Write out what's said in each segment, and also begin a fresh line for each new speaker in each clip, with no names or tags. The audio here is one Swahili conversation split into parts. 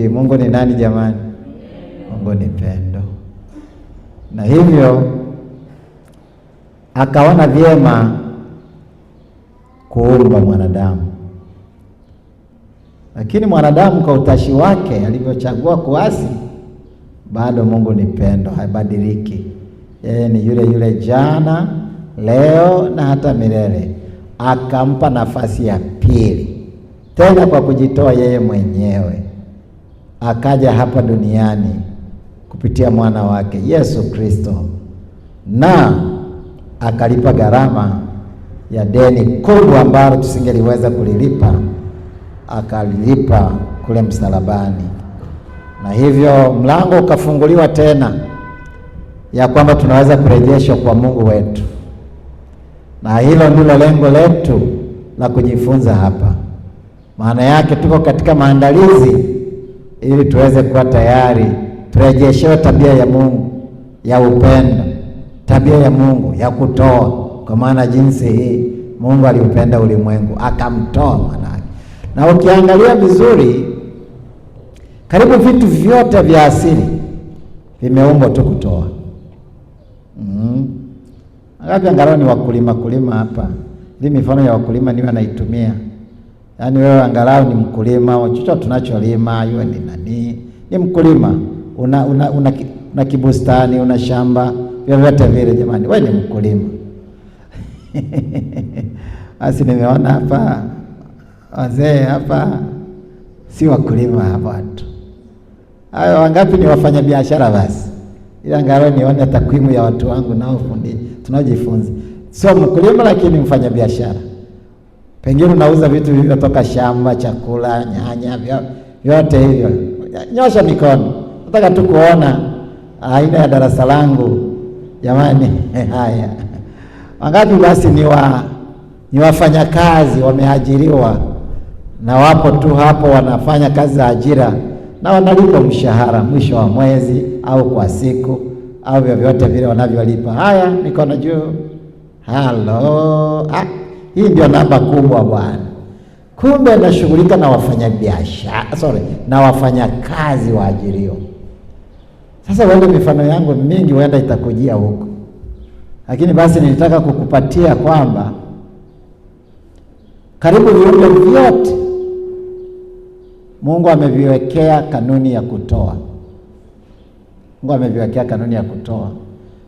Mungu ni nani jamani? Mungu ni pendo, na hivyo akaona vyema kuumba mwanadamu. Lakini mwanadamu kwa utashi wake alivyochagua kuasi, bado Mungu ni pendo, haibadiliki. Yeye ni yule yule jana, leo na hata milele. Akampa nafasi ya pili, tena kwa kujitoa yeye mwenyewe. Akaja hapa duniani kupitia mwana wake Yesu Kristo, na akalipa gharama ya deni kubwa ambalo tusingeliweza kulilipa. Akalilipa kule msalabani, na hivyo mlango ukafunguliwa tena ya kwamba tunaweza kurejeshwa kwa Mungu wetu, na hilo ndilo lengo letu la kujifunza hapa. Maana yake tuko katika maandalizi ili tuweze kuwa tayari turejeshewe tabia ya Mungu ya upendo, tabia ya Mungu ya kutoa, kwa maana jinsi hii Mungu aliupenda ulimwengu akamtoa mwanawe. Na ukiangalia vizuri, karibu vitu vyote vya asili vimeumbwa tu kutoa. Ngapi angalau ni wakulima hapa. Hii mifano ya wakulima niwe naitumia. Yaani wewe angalau ni mkulima, chochote tunacholima, iwe ni nani, ni mkulima. Una kibustani, una shamba, vyovyote vile jamani, wewe ni mkulima. Basi nimeona hapa wazee hapa si wakulima hapa watu. Hayo wangapi ni wafanya biashara basi? Ila angalau nione takwimu ya watu wangu nao tunaojifunza. Sio mkulima lakini mfanya biashara. Pengine unauza vitu vilivyotoka shamba, chakula, nyanya, vyote hivyo. Nyosha mikono. Nataka tu kuona aina ya darasa langu. Jamani, haya. Wangapi basi ni wafanyakazi wameajiriwa na wapo tu hapo wanafanya kazi za ajira na wanalipa mshahara mwisho wa mwezi au kwa siku au vyovyote vile wanavyolipa. Haya, mikono juu. Halo. Hii ndio namba kubwa bwana. Kumbe nashughulika na wafanyabiashara, na wafanyakazi waajiriwa. Sasa wende mifano yangu mingi huenda itakujia huko. Lakini basi nilitaka kukupatia kwamba karibu viumbe vyote Mungu ameviwekea kanuni ya kutoa. Mungu ameviwekea kanuni ya kutoa.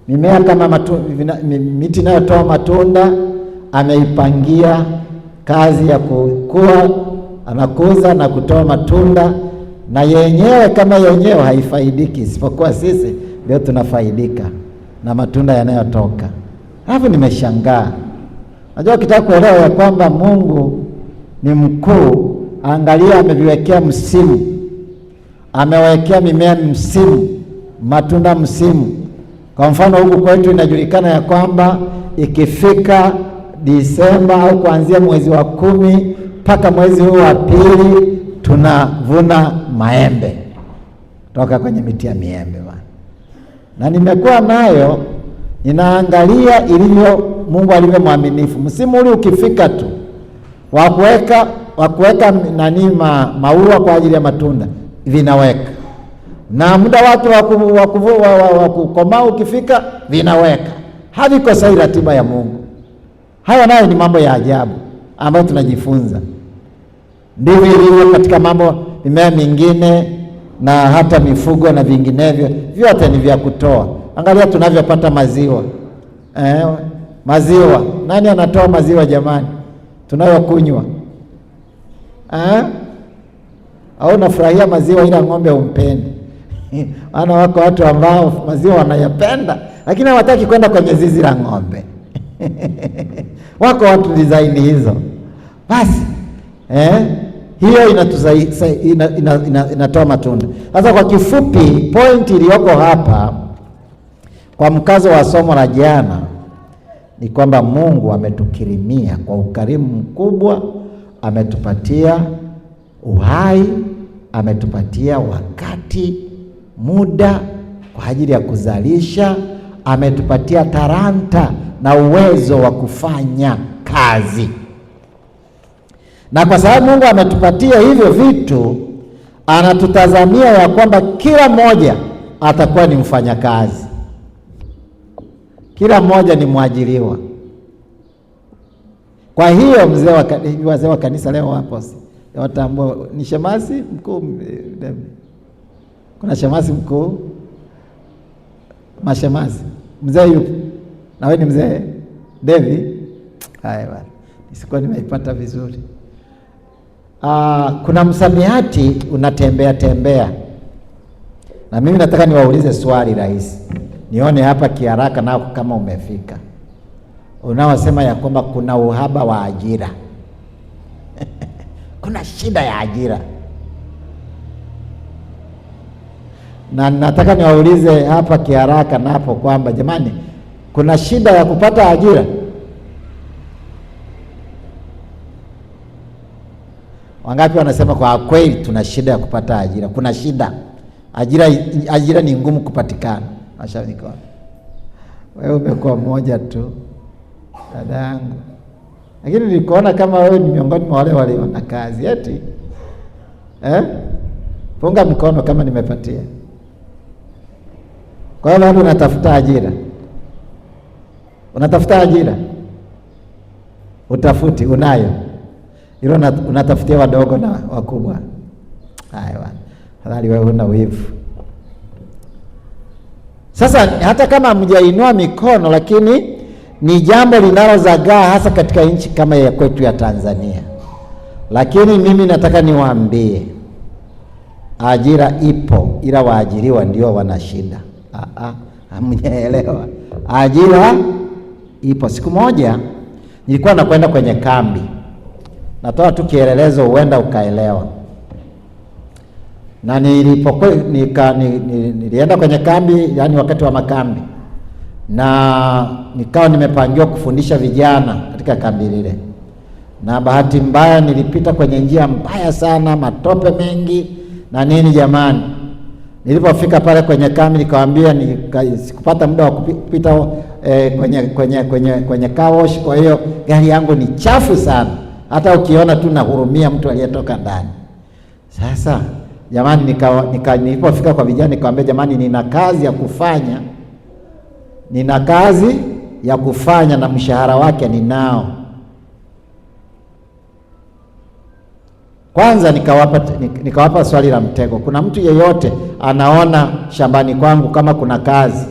Mimea kama miti inayotoa matunda ameipangia kazi ya kukua, anakuza na kutoa matunda, na yenyewe kama yenyewe haifaidiki, isipokuwa sisi ndio tunafaidika na matunda yanayotoka. Hapo nimeshangaa. Unajua ukitaka kuelewa ya kwamba Mungu ni mkuu, angalia ameviwekea msimu. Amewekea mimea msimu, matunda msimu. Kwa mfano huku kwetu inajulikana ya kwamba ikifika Disemba au kuanzia mwezi wa 10 mpaka mwezi huu wa 2 tunavuna maembe toka kwenye miti ya miembe bwana. Na nimekuwa nayo ninaangalia ilivyo Mungu alivyo mwaminifu. Msimu ule ukifika tu wa kuweka maua kwa ajili ya matunda vinaweka, na muda watu wa kukomaa ukifika vinaweka. Havikosei ratiba ya Mungu. Haya nayo ni mambo ya ajabu ambayo tunajifunza. Ndivyo ilivyo katika mambo mimea mingine na hata mifugo na vinginevyo, vyote ni vya kutoa. Angalia tunavyopata maziwa. Maziwa. Nani anatoa maziwa jamani? Tunayokunywa. Au unafurahia maziwa ila ng'ombe umpendi. Ana wako watu ambao maziwa wanayapenda lakini hawataki kwenda kwenye zizi la ng'ombe. Wako watu design hizo. Basi hiyo inatoa matunda. Sasa kwa kifupi, point iliyoko hapa kwa mkazo wa somo la jana ni kwamba Mungu ametukirimia kwa ukarimu mkubwa, ametupatia uhai, ametupatia wakati, muda kwa ajili ya kuzalisha, ametupatia talanta na uwezo wa kufanya kazi. Na kwa sababu Mungu ametupatia hivyo vitu, anatutazamia ya kwamba kila mmoja atakuwa ni mfanyakazi, kila mmoja ni mwajiriwa. Kwa hiyo wazee wa kanisa leo hapo watambua ni shemasi mkuu. Kuna shemasi mkuu, mashemasi. Mzee yupo na wewe ni mzee Devi. Haya bwana, nisikuwa nimeipata vizuri. Kuna msamiati unatembea tembea, na mimi nataka niwaulize swali rahisi, nione hapa kiharaka nao kama umefika, unaosema ya kwamba kuna uhaba wa ajira kuna shida ya ajira, na nataka niwaulize hapa kiharaka napo kwamba jamani, kuna shida ya kupata ajira? Wangapi wanasema kwa kweli tuna shida ya kupata ajira? Kuna shida ajira ni ngumu kupatikana. Mashabiki, wewe umekuwa mmoja tu dada yangu, lakini nilikuona kama wewe ni miongoni mwa wale waliona kazi eti punga mkono kama nimepatia. Kwa hiyo bado unatafuta ajira, unatafuta ajira, utafuti unayo hilo, unatafutia wadogo na wakubwa. Haya bwana, hadhari wewe una wivu. Sasa hata kama mjainua mikono, lakini ni jambo linalozagaa hasa katika nchi kama ya kwetu ya Tanzania. Lakini mimi nataka niwaambie, ajira ipo, ila waajiriwa ndio wana shida. Hamjaelewa. Ajira ipo. Siku moja nilikuwa nakwenda kwenye kambi, natoa tu kielelezo huenda ukaelewa. Na nilienda kwenye kambi, yani wakati wa makambi, na nikawa nimepangiwa kufundisha vijana katika kambi lile, na bahati mbaya nilipita kwenye njia mbaya sana, matope mengi na nini. Jamani, nilipofika pale kwenye kambi nikawaambia sikupata muda wa kupita kwenye car wash. Kwa hiyo gari yangu ni chafu sana, hata ukiona tu nahurumia mtu aliyetoka ndani. Sasa jamani, nilipofika kwa vijana nikamwambia, jamani, nina kazi ya kufanya na mshahara wake ninao. Kwanza nikawapa swali la mtego. Kuna mtu yeyote anaona shambani kwangu kama kuna kazi?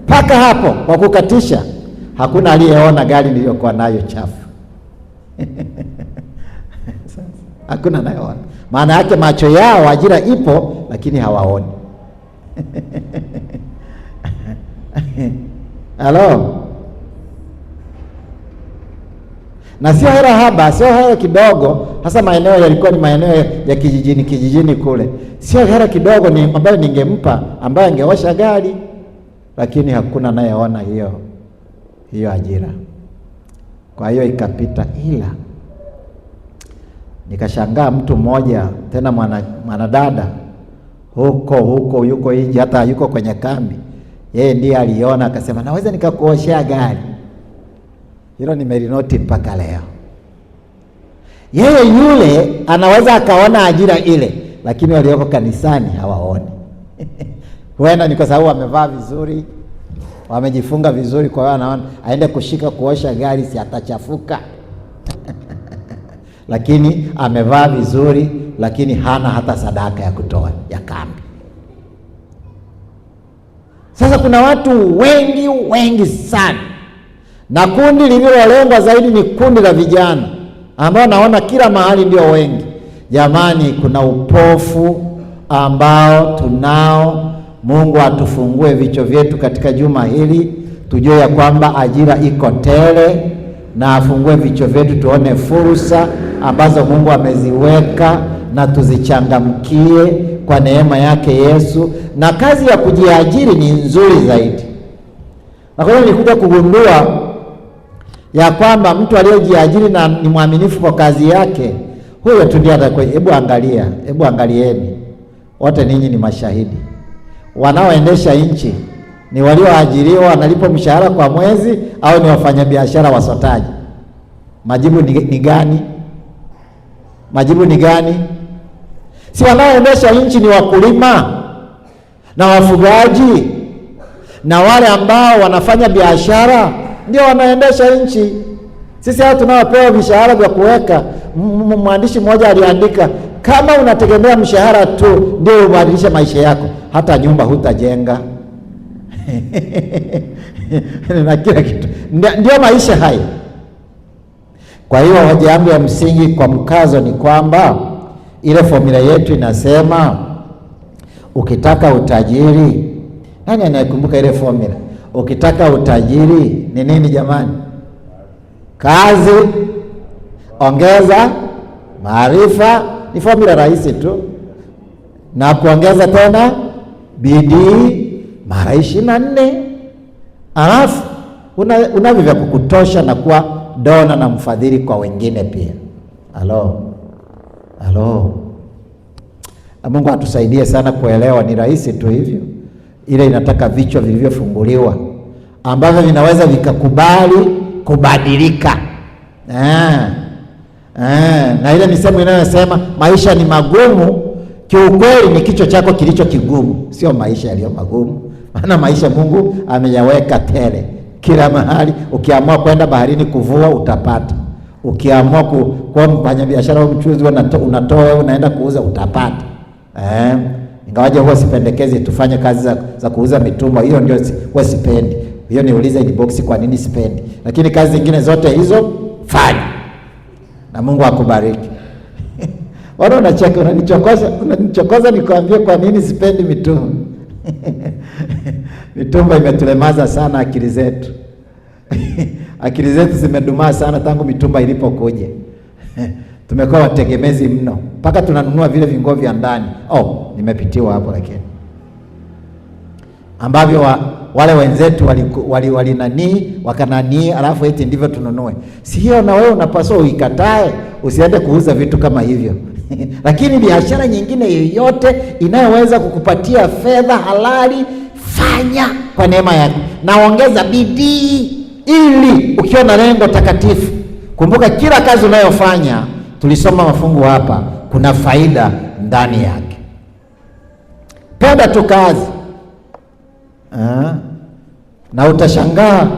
Paka hapo kwa kukatisha, hakuna aliyeona gari niliyokuwa nayo chafu. Hakuna anayeona. Maana yake macho yao ajira ipo, lakini hawaoni. Halo. Na sio hela haba, sio hela kidogo. Hasa maeneo yalikuwa ni maeneo ya kijijini kule. Sio hela kidogo ni ambayo ningempa, ambaye angeosha gari, lakini hakuna anayeona hiyo ajira. Kwa hiyo ikapita, ila nikashangaa mtu mmoja tena mwanadada huko yuko nje, hata yuko kwenye kambi, yeye ndiye aliona akasema, naweza nikakuoshea gari. Hilo nimelinoti mpaka leo. Yeye yule anaweza akaona ajira ile, lakini walioko kanisani hawaoni. Huenda ni kwa sababu wamevaa vizuri, wamejifunga vizuri, kwa hiyo anaona aende kushika kuosha gari si atachafuka. Lakini amevaa vizuri, lakini hana hata sadaka ya kutoa ya kambi. Sasa kuna watu wengi sana, na kundi lililolengwa zaidi ni kundi la vijana ambao naona kila mahali ndio wengi. Jamani, kuna upofu ambao tunao. Mungu atufungue vichwa vyetu katika juma hili, tujue ya kwamba ajira iko tele, na afungue vichwa vyetu tuone fursa ambazo Mungu ameziweka na tuzichangamkie kwa neema yake Yesu. Na kazi ya kujiajiri ni nzuri zaidi. Na kwa hiyo nilikuja kugundua ya kwamba mtu aliyejiajiri na ni mwaminifu kwa kazi yake, huyo tu ndiye atakuwa. Hebu angalieni wote, ninyi ni mashahidi. Wanaoendesha nchi ni walioajiriwa, wanalipo mshahara kwa mwezi, au ni wafanyabiashara wasotaji? Majibu ni gani? Majibu ni gani? Si wanaoendesha nchi ni wakulima na wafugaji na wale ambao wanafanya biashara, ndio wanaendesha nchi. Sisi hao tunaopewa mishahara vya kuweka. Mwandishi mmoja aliandika, kama unategemea mshahara tu ndio ubadilishe maisha yako, hata nyumba hutajenga. Na kila kitu ndio maisha haya. Kwa hiyo hoja yangu ya msingi kwa mkazo ni kwamba ile formula yetu inasema ukitaka utajiri, nani anayekumbuka ile formula? Ukitaka utajiri ni nini jamani? Kazi, ongeza maarifa. Ni formula rahisi tu, na kuongeza tena bidii mara 24. Alafu unavyo vya kukutosha na kuwa dona na mfadhili kwa wengine pia. Halo. Mungu atusaidie sana kuelewa. Ni rahisi tu hivyo, ile inataka vichwa vilivyofunguliwa ambavyo vinaweza vikakubali kubadilika. Na ile misemo inayosema maisha ni magumu, kiukweli ni kichwa chako kilicho kigumu, sio maisha yaliyo magumu. Maana maisha Mungu ameyaweka tele kila mahali. Ukiamua kwenda baharini kuvua utapata. Ukiamua kuwa mfanyabiashara au mchuuzi unatoa unaenda kuuza utapata. Ingawaje huwa sipendekezi tufanye kazi za kuuza mitumba, hiyo ndio huwa sipendi. Hiyo niulize inbox kwa nini sipendi. Lakini kazi zingine zote hizo fanya. Na Mungu akubariki. Wao unacheka, unanichokoza nikwambie kwa nini sipendi mitumba. Mitumba imetulemaza sana akili zetu. Akili zetu zimedumaa sana tangu mitumba ilipokuja. Tumekuwa wategemezi mno, mpaka tunanunua vile vingo vya ndani. Nimepitiwa hapo, lakini ambavyo wale wenzetu wakananii, alafu eti ndivyo tununue. Si hiyo na wewe unapaswa uikatae, usiende kuuza vitu kama hivyo. Lakini biashara nyingine yoyote inayoweza kukupatia fedha halali, fanya kwa neema yako, naongeza bidii, ili ukiwa na lengo takatifu. Kumbuka kila kazi unayofanya, tulisoma mafungu hapa, kuna faida ndani yake. Penda tu kazi, na utashangaa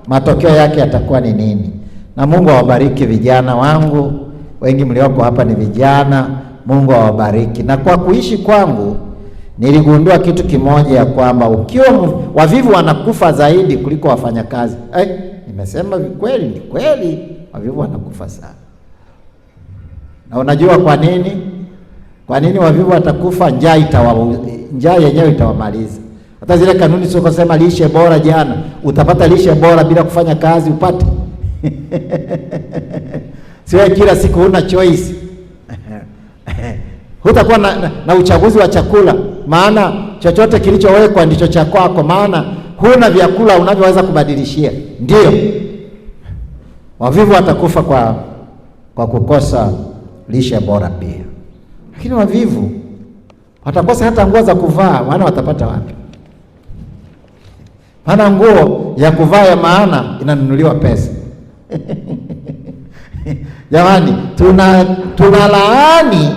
matokeo yake yatakuwa ni nini. Na Mungu awabariki vijana wangu, wengi mlioko hapa ni vijana. Mungu awabariki. Na kwa kuishi kwangu niligundua kitu kimoja, ya kwamba ukiwa wavivu wanakufa zaidi kuliko wafanyakazi. Nimesema kweli, ni kweli, wavivu wanakufa sana. Na unajua kwa nini? Kwa nini wavivu watakufa? Njaa yenyewe itawamaliza. Hata zile kanuni sio kusema lishe bora jana, utapata lishe bora bila kufanya kazi upate. Sio kila siku una choice. Hutakuwa na uchaguzi wa chakula, maana chochote kilichowekwa ndicho cha kwako, maana huna vyakula unavyoweza kubadilishia. Ndio wavivu watakufa kwa kukosa lishe bora pia. Lakini wavivu watakosa hata nguo za kuvaa, maana watapata wapi? Maana nguo ya kuvaa ya maana inanunuliwa pesa. Jamani, tunalaani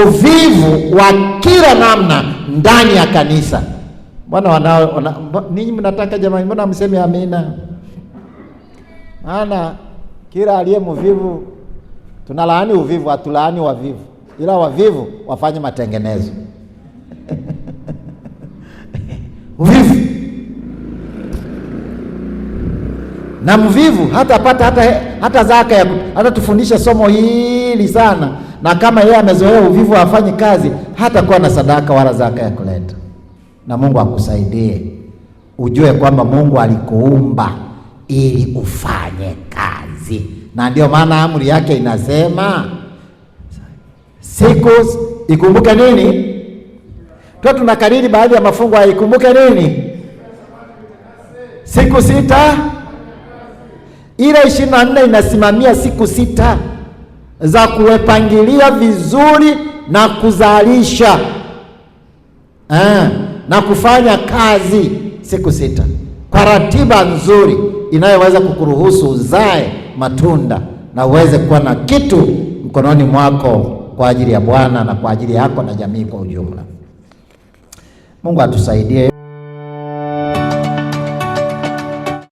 uvivu wa kila namna ndani ya kanisa. Mbona ninyi mnataka jamani, mbona mseme amina? Maana kila aliye mvivu, tunalaani uvivu, hatulaani wavivu, ila wavivu wafanye matengenezo. Uvivu na mvivu hatapata hata zaka ya hata tufundisha somo hili sana, na kama yeye amezoea uvivu afanye kazi, hata kuwa na sadaka wala zaka ya kuleta. Na Mungu akusaidie ujue kwamba Mungu alikuumba ili ufanye kazi, na ndio maana amri yake inasema siku ikumbuke nini? Tunakariri baadhi ya mafungu, ikumbuke nini? Siku sita. Ile 24 inasimamia siku sita za kuwepangilia vizuri na kuzalisha na kufanya kazi siku sita kwa ratiba nzuri inayoweza kukuruhusu uzae matunda na uweze kuwa na kitu mkononi mwako kwa ajili ya Bwana na kwa ajili yako na jamii kwa ujumla. Mungu atusaidie.